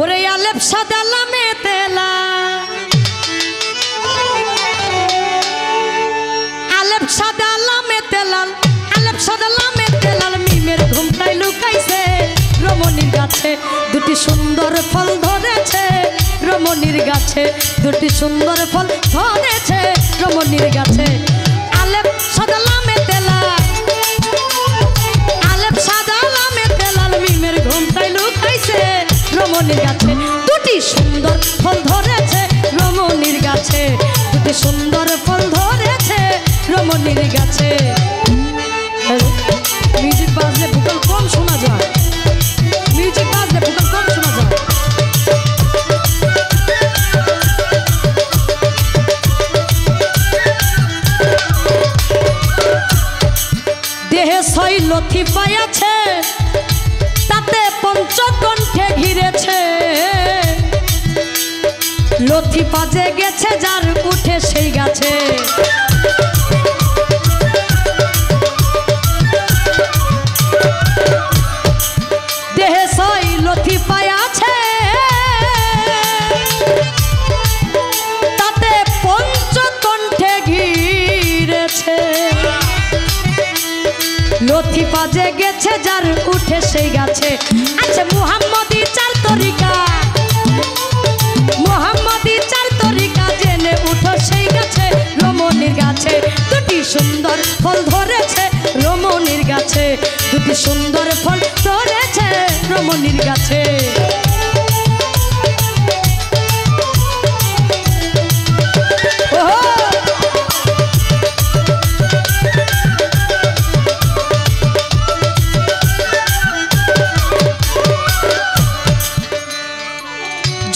ওরে আলেপ সাদালা মেতেলা আলেপ সাদালা মেতেলাল আলেপ সাদালা মেতেলাল মিমের ঘুমটাই লুকাইছে রমণীর গাছে দুটি সুন্দর ফল ধরেছে রমণীর গাছে দুটি সুন্দর ফল ধরেছে রমণীর গাছে আলেপ সাদালা মেতেলা আলেপ সাদালা মেতেলাল মিমের ঘুমটাই লুকাইছে রমণীর গাছে দুটি সুন্দর ফল ধরেছে রমণীর গাছে দুটি সুন্দর ফল ধরেছে রমণীর গাছে। মিউজিক বাজলে ভোকাল কম শোনা যায়, মিউজিক বাজলে ভোকাল কম শোনা যায়। দেহে ছয় লথি পাইয়াছে তাতে পঞ্চকণ্ঠে ঘিরেছে লথি পাজে গেছে যার উঠে সেই গাছে দেহে ছয় লথি পাইয়াছে তাতে পঞ্চকণ্ঠে ঘিরেছে লথি পাজে গেছে যার উঠে সেই গাছে। আচ্ছা মুহাম্মদি চার তরিকা মুহাম্মদি চার তরিকা জেনে উঠো সেই গাছে রমণীর গাছে দুটি সুন্দর ফল ধরেছে রমণীর গাছে দুটি সুন্দর ফল ধরেছে রমণীর গাছে।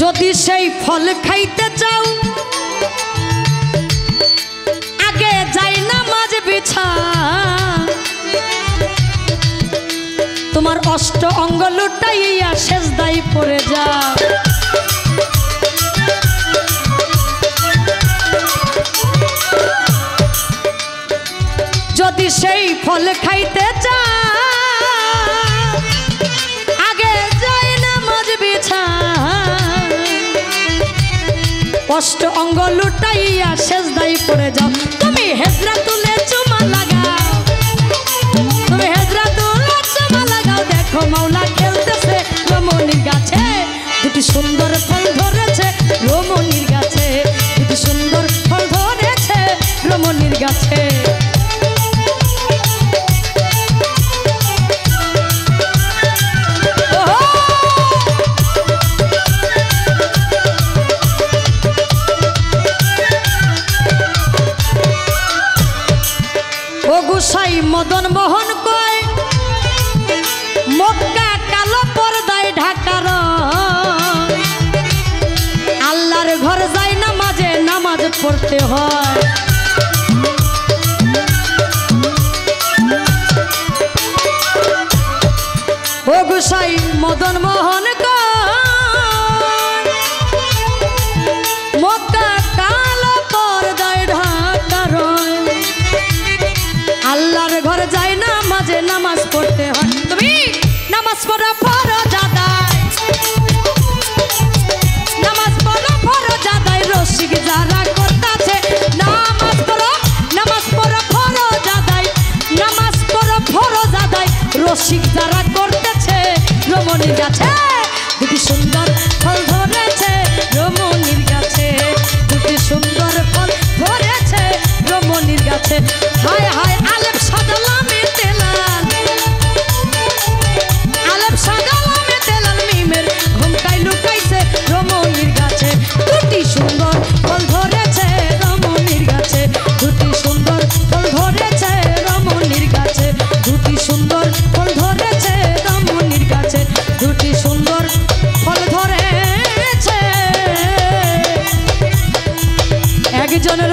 যদি সেই ফল খাইতে চাও আগে যাই নামাজ বিছা তোমার অষ্ট অঙ্গ লুটাইয়া সেজদায় পড়ে যাও যদি সেই ফল খাইতে চাও আগে যাই নামাজ বিছা অষ্ট অঙ্গ লুটাইয়া সেজদায় পড়ে যাও তুমি হেজরা তুলে চুমা লাগাও তুমি হেজরা তুলে চুমা লাগাও দেখো মাওলা খেলতেছে রমণীর গাছে দুটি সুন্দর ফল ধরেছে রমণীর গাছে দুটি সুন্দর ফল ধরেছে রমণীর গাছে। গোসাই মদন মোহন কয় মক্কা কালো পর্দায় ঢাকার আল্লাহর ঘর যাই নামাজে নামাজ পড়তে হয় ও গোসাই মদন মোহন কয় মক্কা কালো পর্দায় ঢাকার আল্লাহর ঘর যাই নামাজে নামাজ পড়তে হয় তুমি নামাজ পড়া ফরজ আদায় নামাজ পড়া ফরজ আদায় রসিক যারা করতেছে নামাজ পড়া ফরজ আদায় নামাজ পড়া ফরজ আদায় রসিক যারা করতেছে রমণীর গাছে দুটি সুন্দর ফল ধরেছে রমণীর গাছে দুটি সুন্দর ফল ধরেছে রমণীর গাছে। হায় হায় আলেপ সাদালা মেতেলাল আলেপ সাদালা মেতেলাল মিমের ঘুমটাই লুকাইছে রমণীর গাছে দুটি সুন্দর ফল ধরেছে রমণীর গাছে দুটি সুন্দর ফল ধরেছে রমণীর গাছে দুটি সুন্দর ফল ধরেছে রমণীর গাছে দুটি সুন্দর ফল ধরেছে একজনের